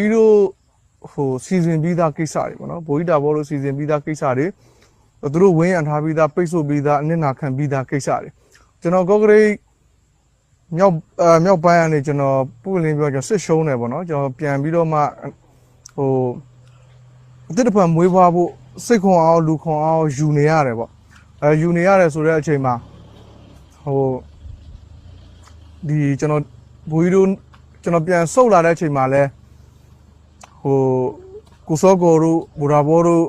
ီတို့စီစဉ်ပြီးသားကိစ္စတွေပေါ့နော်ဘိုးကြီးတာဘောလို့စီစဉ်ပြီးသားကိစ္စတွေသူတို့ဝင်းရံထားပြီးသားပိတ်ဆို့ပြီးသားအနစ်နာခံပြီးသားကိစ္စတွေကျွန်တော်ကော့ကရိတ်မြောက်ပိုင်းကနေကျွန်တော်ပုလင်းပြောကျွန်တော်စစ်ရှုံးတယ်ပေါ့နော်ကျွန်တော်ပြန်ပြီးတော့မှအစ်တဖန်မွေးဖွားဖို့စိတ်ခွန်အောင်လူခွန်အောင်ယူနေရတယ်ပေါ့ယူနေရတယ်ဆိုတဲ့အချိန်မှာဒီကျွန်တော်ဘိုးကြီးတို့ကျွန်တော်ပြန်ဆုတ်လာတဲ့အချိန်မှာလဲကိုစောကိုတို့ဘူရာဘောတို့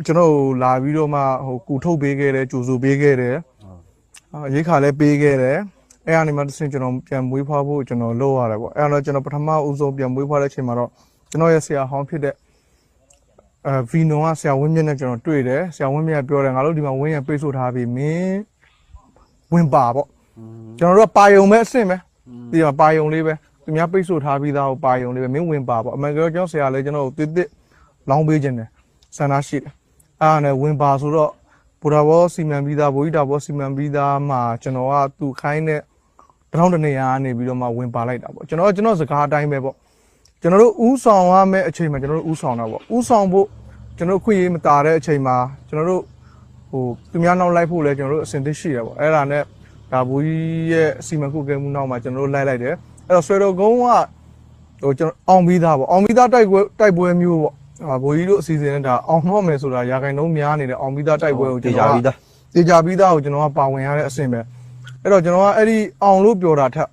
ကျွန်တော်လာပြီးတော့မှကူထုတ်ပေးခဲ့တယ်ကြိုဆိုပေးခဲ့တယ်ရိတ်ခါလဲပေးခဲ့တယ်အဲ့အနေမှာတစ်ဆင့်ကျွန်တော်ပြန်မွေးဖွားဖို့ကျွန်တော်လုပ်ရတယ်ပေါ့အဲ့တော့ကျွန်တော်ပထမဦးဆုံးပြန်မွေးဖွားတဲ့အချိန်မှာတော့ကျွန်တော်ရဲ့ဆရာဟောင်းဖြစ်တဲ့ဗီနိုကဆရာဝင်းမြင့်နဲ့ကျွန်တော်တွေ့တယ်ဆရာဝင်းမြင့်ကပြောတယ်ငါတို့ဒီမှာဝင်းရပိတ်ဆို့ထားပြီးမင်းဝင်ပါပေါ့ကျွန်တော်တို့ကပါယုံပဲအဆင့်ပဲဒီမှာပါယုံလေးပဲသူများပိတ်ဆို့ထားပြီးသားကိုပါယုံလေးပဲမင်းဝင်ပါပေါ့အမှန်ကတော့ကျွန်တော်ဆရာလည်းကျွန်တော်တို့တစ်လောင်းပေးခြင်းတယ်ဆန္ဒရှိတယ်အားနဲ့ဝင်ပါဆိုတော့ဘူရာဘောစီမံပြီးသားဘိုးကြီးတာဘောစီမံပြီးသားမှာကျွန်တော်ကသူ့ခိုင်းတဲ့တောင်းတနေရကနေပြီးတော့မှဝင်ပါလိုက်တာပေါ့ကျွန်တော်စကားအတိုင်းပဲပေါ့ကျွန်တော်တို့ဥဆောင်ရမယ့်အချိန်မှာကျွန်တော်တို့ဥဆောင်တာပေါ့ဥဆောင်ဖို့ကျွန်တော်ခွင့်ရေးမတာတဲ့အချိန်မှာကျွန်တော်တို့သူများနောက်လိုက်ဖို့လဲကျွန်တော်တို့အစဉ်သစ်ရှိတယ်ပေါ့အဲ့ဒါနဲ့ဒါဘိုးကြီးရဲ့အစီမံကုတ်ကဲမှုနောက်မှာကျွန်တော်တို့လိုက်တယ်အဲ့တော့ဆွေတော်ကုန်းကကျွန်တော်အောင်ပြီးသားပေါ့အောင်ပြီးသားတိုက်ပွဲမျိုးပေါ့ဘိုးကြီးတို့အစီအစဉ်နဲ့ဒါအောင်တော့မယ်ဆိုတာရာခိုင်နှုန်းများနေတဲ့အောင်ပြီးသားတိုက်ပွဲကိုကျွန်တော်တေချာပြီးသားကိုကျွန်တော်ကပါဝင်ရတဲ့အဆင့်ပဲအဲ့တော့ကျွန်တော်ကအဲ့ဒီအောင်လို့ပြောတာထက်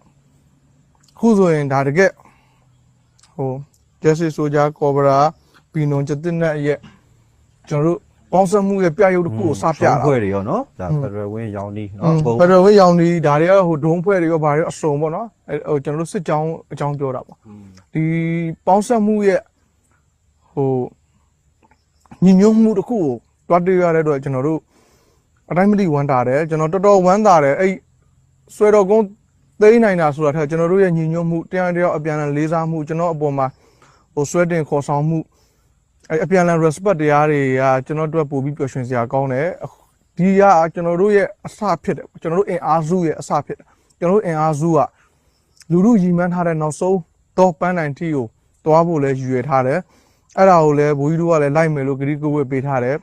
ခုဆိုရင်ဒါတကယ်Justice Soldier Cobra ပြီးနုံချက်တဲ့ရဲ့ကျွန်တော်တို့ပေါင်းစပ်မှုရဲ့ပြရုပ်တစ်ခုကိုစပြတာဖွဲ့တွေရောနော်ဒါ Federal Win ရောင်းနေနော်ဖက်ဒရယ်ဝင်းရောင်ဒီဒါတွေကဒုံးဖွဲ့တွေရောဘာတွေအစုံပေါ့နော်ကျွန်တော်တို့စစ်ကြောင်းအကြောင်းပြောတာပေါ့ဒီပေါင်းစပ်မှုရဲ့ညီညွတ်မှုတစ်ခုကိုတွားတွေ့ရတဲ့အတွက်ကျွန်တော်တို့အတိုင်းမတိဝမ်းတာတယ်ကျွန်တော်တော်တော်ဝမ်းတာတယ်အဲ့ဆွဲတော်ကုန်းသိမ်းနိုင်တာဆိုတာထက်ကျွန်တော်တို့ရဲ့ညီညွတ်မှုတရားအပြန်အလှန်လေးစားမှုကျွန်တော်အပေါ်မှာဆွဲတင်ခေါ်ဆောင်မှုအဲ့အပြန်အလှန် respect တရားတွေကကျွန်တော်တို့ပို့ပြီးပျော်ရွှင်စရာကောင်းတယ်ဒီကကျွန်တော်တို့ရဲ့အစဖြစ်တယ်ကျွန်တော်တို့အင်အားစုရဲ့အစဖြစ်တယ်ကျွန်တော်တို့အင်အားစုကလူလူရီမှန်းထားတဲ့နောက်ဆုံးတော့ပန်းနိုင်တီကိုတွားဖို့လဲရည်ရွယ်ထားတယ်အဲ့ဒါကိုလဲဘိုးကြီးတို့ကလည်းလိုက်မယ်လို့ဂရိကဝတ်ပေးထားတယ်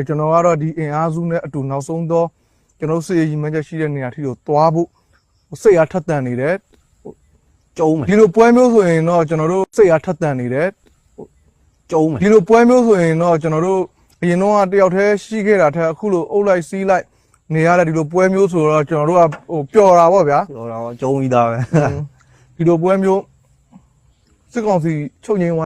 ကျွန်တော်ကတော့ဒီအင်အားစုနဲ့အတူနောက်ဆုံးတော့ကျွန်တော်စိတ်ရည်မှန်းချက်ရှိတဲ့နေရာထိကိုတွားဖို့စိတ်အားထက်သန်နေတယ်ကျုံးမယ်ဒီလိုပွဲမျိုးဆိုရင်တော့ကျွန်တော်တို့စိတ်အားထက်သန်နေတယ်ကျုံးမယ်ဒီလိုပွဲမျိုးဆိုရင်တော့ကျွန်တော်တို့အရင်တော့တယောက်တည်းရှိခဲ့တာထက်အခုလိုအုပ်လိုက်စီးလိုက်နေရတဲ့ဒီလိုပွဲမျိုးဆိုတော့ကျွန်တော်တို့ကပျော်တာပေါ့ဗျာပျော်တာကျုံးပြီးသားပဲဒီလိုပွဲမျိုးစစ်ကောင်စီချုပ်ငြိမ်း